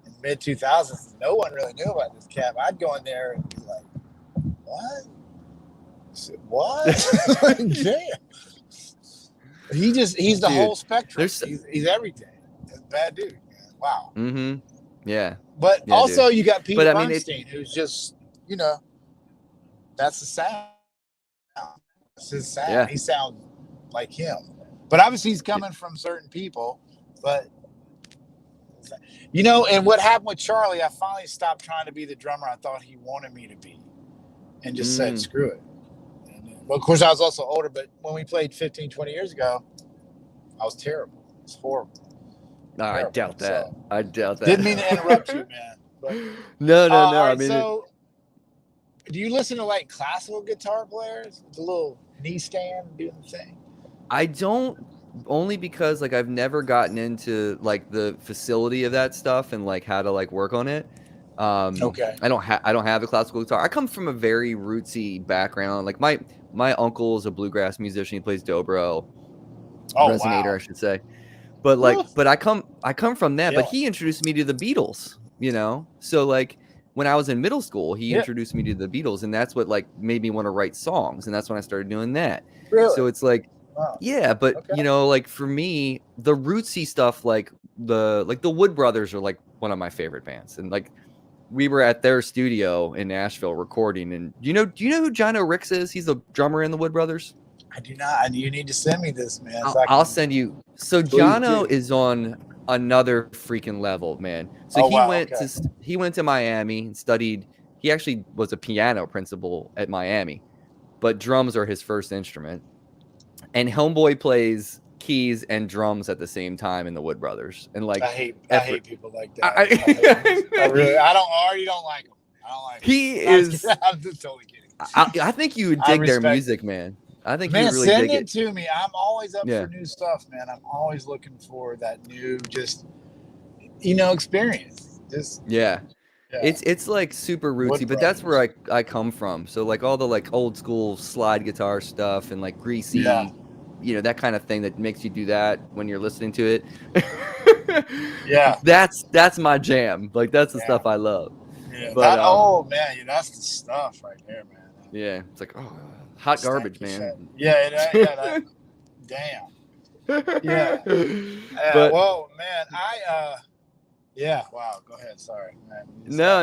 in mid 2000s. No one really knew about this cat. I'd go in there and be like, "What? What? Damn." He's the whole spectrum. He's everything. He's a bad dude, man. Wow. Yeah. But also you got Pete Bernstein, who's just, that's the sound. That's his sound. Yeah. He sounds like him. But obviously he's coming from certain people. But and what happened with Charlie, I finally stopped trying to be the drummer I thought he wanted me to be. And just said, screw it. Well, of course, I was also older, but when we played 15, 20 years ago, I was terrible. It was horrible. No, I doubt that. So, I doubt that. Didn't mean to interrupt you, man. But, no. Right, I mean, so, do you listen to like classical guitar players with a little knee stand doing the thing? I don't, only because like I've never gotten into like the facility of that stuff and like how to like work on it. I don't have a classical guitar. I come from a very rootsy background. Like my uncle is a bluegrass musician. He plays dobro, resonator, I should say. But like, but I come from that. But he introduced me to the Beatles. So like when I was in middle school, he introduced me to the Beatles, and that's what like made me want to write songs, and that's when I started doing that. Really? So it's like, but like for me, the rootsy stuff, like the Wood Brothers are like one of my favorite bands, and like. We were at their studio in Nashville recording, and do you know who Jono Ricks is? He's the drummer in the Wood Brothers. I do not. You need to send me this, man. I'll send you. So Jono is on another freaking level, man. So Oh, wow, okay. he went to Miami and studied. He actually was a piano principal at Miami, but drums are his first instrument. And Homeboy plays keys and drums at the same time in the Wood Brothers. And like, I hate people like that. I already don't like them. I don't like he them. is. I'm just totally kidding. I think you would dig their music, man. I think you would really send dig it to me. I'm always up Yeah. for new stuff, man. I'm always looking for that new, just experience. Just Yeah. It's like super rootsy, Wood but that's Brothers. where I come from. So like all the like old school slide guitar stuff and like greasy, Yeah. you know, that kind of thing that makes you do that when you're listening to it. Yeah. That's my jam. Like that's the Yeah. stuff I love. Yeah. But Oh man, that's the stuff right there, man. yeah, it's like hot garbage, man. Yeah. Damn. Yeah. But well, man, yeah. Wow. Go ahead. Sorry, man.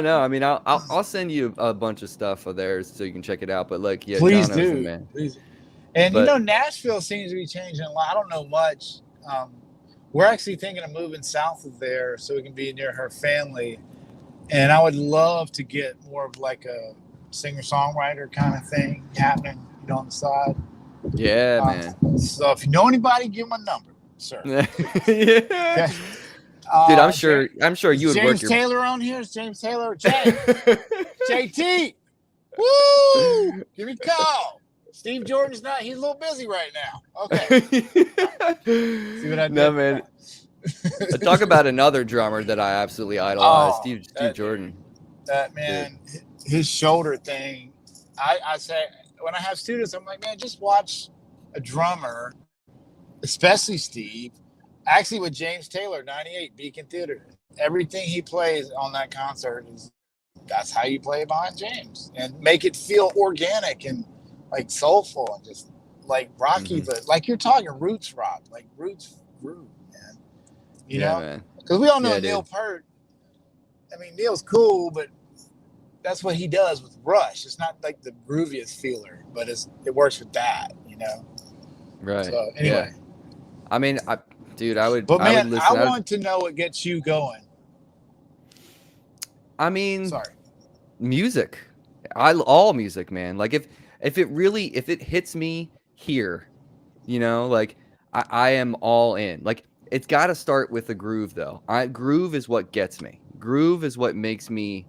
no. I mean, I'll send you a bunch of stuff of theirs so you can check it out. But like, yeah, Please Jono's the do, man. please. And But- Nashville seems to be changing a lot. I don't know much. We're actually thinking of moving south of there so we can be near her family. And I would love to get more of like a singer-songwriter kind of thing happening, on the side. Yeah, man. So if you know anybody, give them a number, sir. Yeah. Okay. Dude, I'm sure you would James work your Taylor on here? Is James Taylor? JT. Woo! Give me a call. Steve Jordan's not. He's a little busy right now. Okay. See what I did? No, man. Talk about another drummer that I absolutely idolize, Steve Jordan. That man, his shoulder thing. I say when I have students, I'm like, man, just watch a drummer, especially Steve. Actually, with James Taylor, 98 Beacon Theater, everything he plays on that concert that's how you play behind James and make it feel organic and like soulful and just like rocky, but like you're talking roots rock, like roots, man. You know, because we all know Neil Peart. I mean, Neil's cool, but that's what he does with Rush. It's not like the grooviest feeler, but it works with that, Right. So anyway, I mean, dude, I would. But man, I want to know what gets you going. I mean, sorry, music. All music, man. Like if it hits me here, like I am all in. Like it's got to start with a groove, though. Groove is what gets me. Groove is what makes me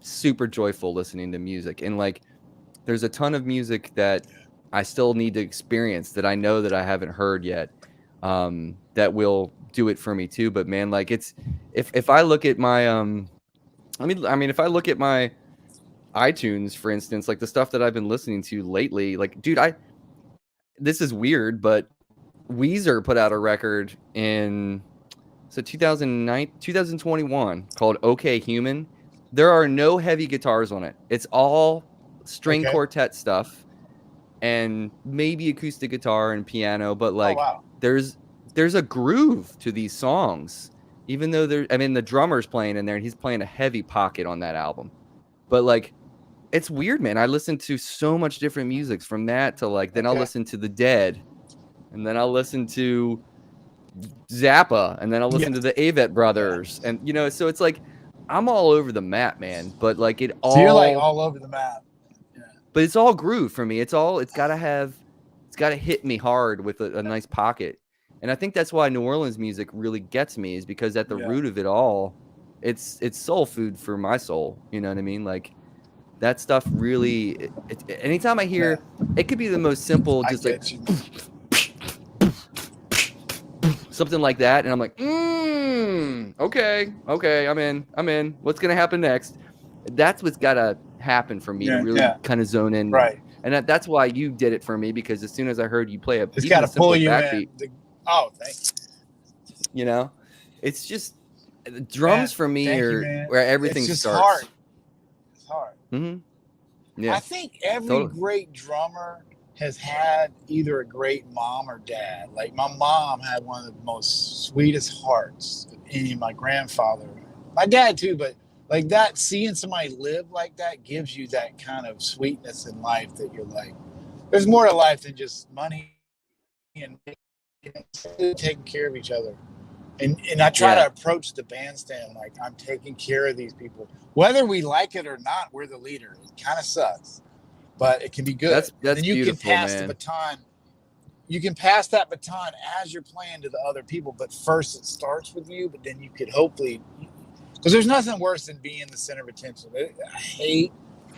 super joyful listening to music. And like, there's a ton of music that I still need to experience that I know that I haven't heard yet. That will do it for me too. But man, like it's if I look at my if I look at my iTunes, for instance, like the stuff that I've been listening to lately, like dude, this is weird, but Weezer put out a record in 2021 called Okay Human. There are no heavy guitars on it. It's all string quartet stuff and maybe acoustic guitar and piano, but like there's a groove to these songs, even though the drummer's playing in there and he's playing a heavy pocket on that album. But like, it's weird, man. I listen to so much different music from that to like, then I'll listen to The Dead, and then I'll listen to Zappa, and then I'll listen to the Avett Brothers, and so it's like I'm all over the map, man. But like so you're like all over the map. Yeah. But it's all groove for me. It's gotta hit me hard with a nice pocket. And I think that's why New Orleans music really gets me, is because at the root of it all, it's soul food for my soul. You know what I mean? Like that stuff really. Anytime I hear, it could be the most simple, just like something like that, and I'm like, okay, I'm in. What's gonna happen next? That's what's gotta happen for me to really kind of zone in, right? And that's why you did it for me, because as soon as I heard you play it's got to pull you backbeat, in. Thank you. It's just the drums for me are where everything starts. Hard. It's hard. Mm-hmm. Yeah. I think every great drummer has had either a great mom or dad. Like my mom had one of the most sweetest hearts of any. My grandfather, my dad too, but like that, seeing somebody live like that gives you that kind of sweetness in life that you're like, there's more to life than just money and taking care of each other. And I try to approach the bandstand like I'm taking care of these people. Whether we like it or not, we're the leader. It kind of sucks, but it can be good. That's and you beautiful, can pass man. the baton. You can pass that baton as you're playing to the other people, but first it starts with you, but then you could hopefully, because there's nothing worse than being the center of attention.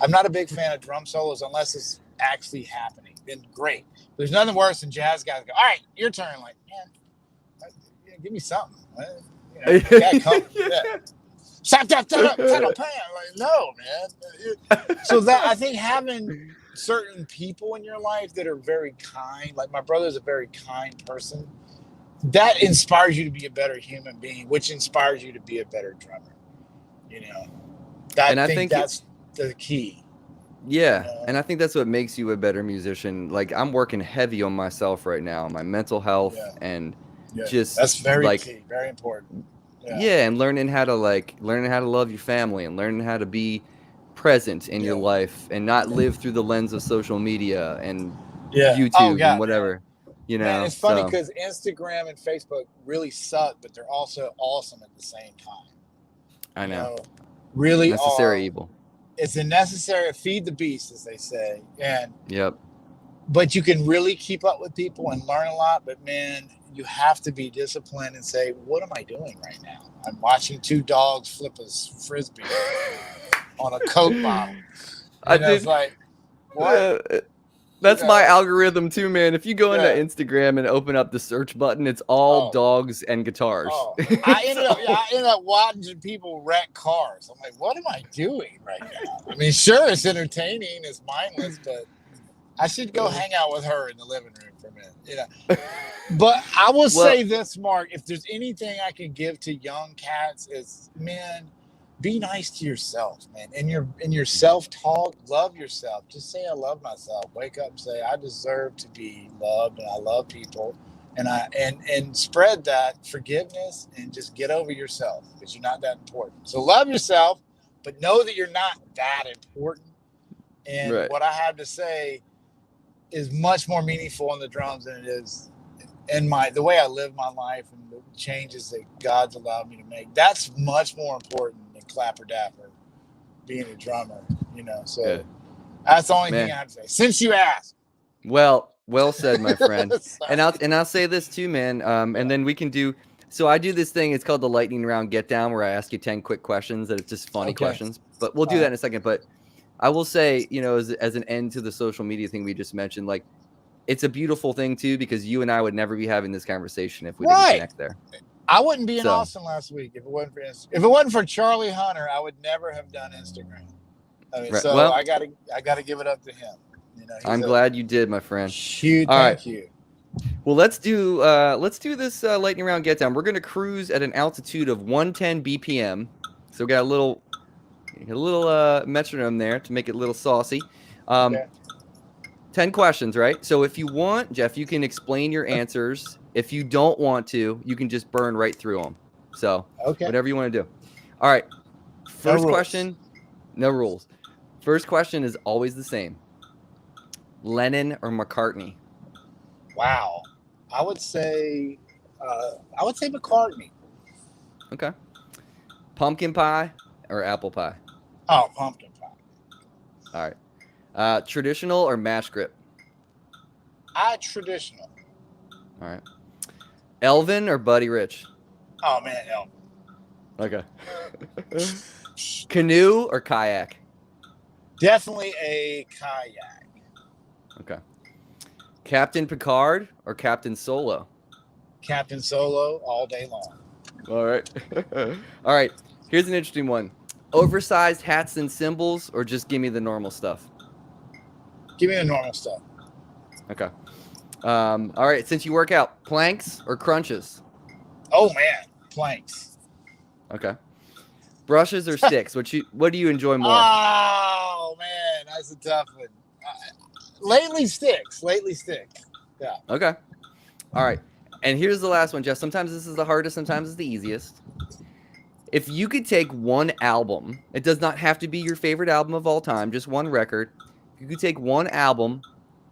I'm not a big fan of drum solos unless it's actually happening. Then great. There's nothing worse than jazz guys go, all right, your turn. Like, man, give me something. Stop, like, no, man. So that I think having certain people in your life that are very kind, like my brother's a very kind person, that inspires you to be a better human being, which inspires you to be a better drummer. I think that's the key. Yeah, and I think that's what makes you a better musician. Like, I'm working heavy on myself right now, my mental health, and just that's very key, very important. Yeah, and learning how to love your family and learning how to be present in your life and not live through the lens of social media and YouTube and whatever. Man, it's funny because Instagram and Facebook really suck, but they're also awesome at the same time. I know. Really necessary evil. It's a necessary feed the beast, as they say. And yep. But you can really keep up with people and learn a lot. But man, you have to be disciplined and say, what am I doing right now? I'm watching two dogs flip a frisbee on a Coke bottle. It's like, what? That's my algorithm too, man. If you go into Instagram and open up the search button, it's all dogs and guitars. I ended up watching people wreck cars. I'm like, what am I doing right now? I mean, sure, it's entertaining, it's mindless, but I should go hang out with her in the living room for a minute. But I will say this, Mark, if there's anything I can give to young cats is, man, be nice to yourself, man. In your self-talk, love yourself. Just say I love myself. Wake up and say I deserve to be loved and I love people. And spread that forgiveness and just get over yourself because you're not that important. So love yourself, but know that you're not that important. And what I have to say is much more meaningful in the drums than it is in the way I live my life and the changes that God's allowed me to make. That's much more important than Clapper Dapper being a drummer, So that's the only thing I have to say. Since you asked. Well said, my friend. and I'll say this too, man. And then we can do. So I do this thing. It's called the lightning round get down, where I ask you 10 quick questions. That it's just funny questions. But we'll do that in a second. But I will say, as an end to the social media thing we just mentioned, like, it's a beautiful thing too, because you and I would never be having this conversation if we didn't connect there. I wouldn't be in Austin last week if it wasn't for Charlie Hunter. I would never have done Instagram. I mean, I gotta give it up to him. I'm glad you did, my friend. Thank you. Well, let's do this lightning round get down. We're gonna cruise at an altitude of 110 BPM. So we got a little metronome there to make it a little saucy. 10 questions, right? So if you want, Geoff, you can explain your answers. If you don't want to, you can just burn right through them. So whatever you want to do. All right. First question, no rules. First question is always the same. Lennon or McCartney? Wow. I would say McCartney. Okay. Pumpkin pie or apple pie? Oh, pumpkin pie. All right. Traditional or mash grip? Traditional. All right. Elvin or Buddy Rich? Oh, man, Elvin. Okay. Canoe or kayak? Definitely a kayak. Okay. Captain Picard or Captain Solo? Captain Solo all day long. All right. All right. Here's an interesting one. Oversized hats and cymbals or just give me the normal stuff? Give me the normal stuff. Okay. All right. Since you work out, planks or crunches? Oh, man. Planks. Okay. Brushes or sticks? What do you enjoy more? Oh, man. That's a tough one. Lately, sticks. Yeah. Okay. All right. And here's the last one, Geoff. Sometimes this is the hardest. Sometimes it's the easiest. If you could take one album, it does not have to be your favorite album of all time, just one record. You could take one album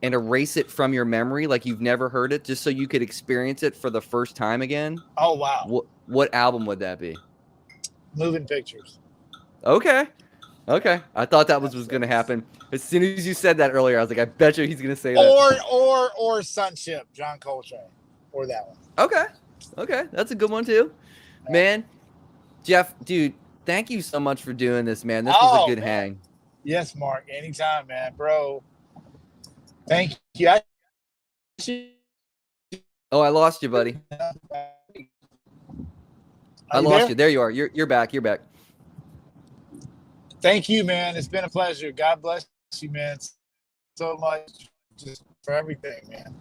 and erase it from your memory like you've never heard it, just so you could experience it for the first time again, Oh, wow. what album would that be? Moving Pictures. Okay. I thought that was going to happen. As soon as you said that earlier, I was like, I bet you he's going to say that. Or Sunship, John Coltrane. Or that one. Okay. That's a good one too. Man, Geoff, dude, thank you so much for doing this, man. This was a good hang. Yes, Mark. Anytime, man. Bro. Thank you. I lost you, buddy. I lost you. There you are. You're back. You're back. Thank you, man. It's been a pleasure. God bless you, man, so much just for everything, man.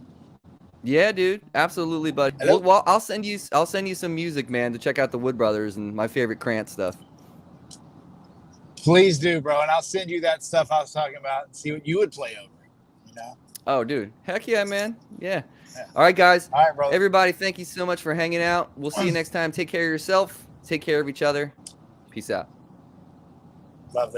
Yeah, dude. Absolutely, buddy. Well, I'll send you some music, man, to check out the Wood Brothers and my favorite Krantz stuff. Please do, bro. And I'll send you that stuff I was talking about and see what you would play over. You know? Oh, dude. Heck yeah, man. Yeah. All right, guys. All right, bro. Everybody, thank you so much for hanging out. We'll see you next time. Take care of yourself. Take care of each other. Peace out. Love that.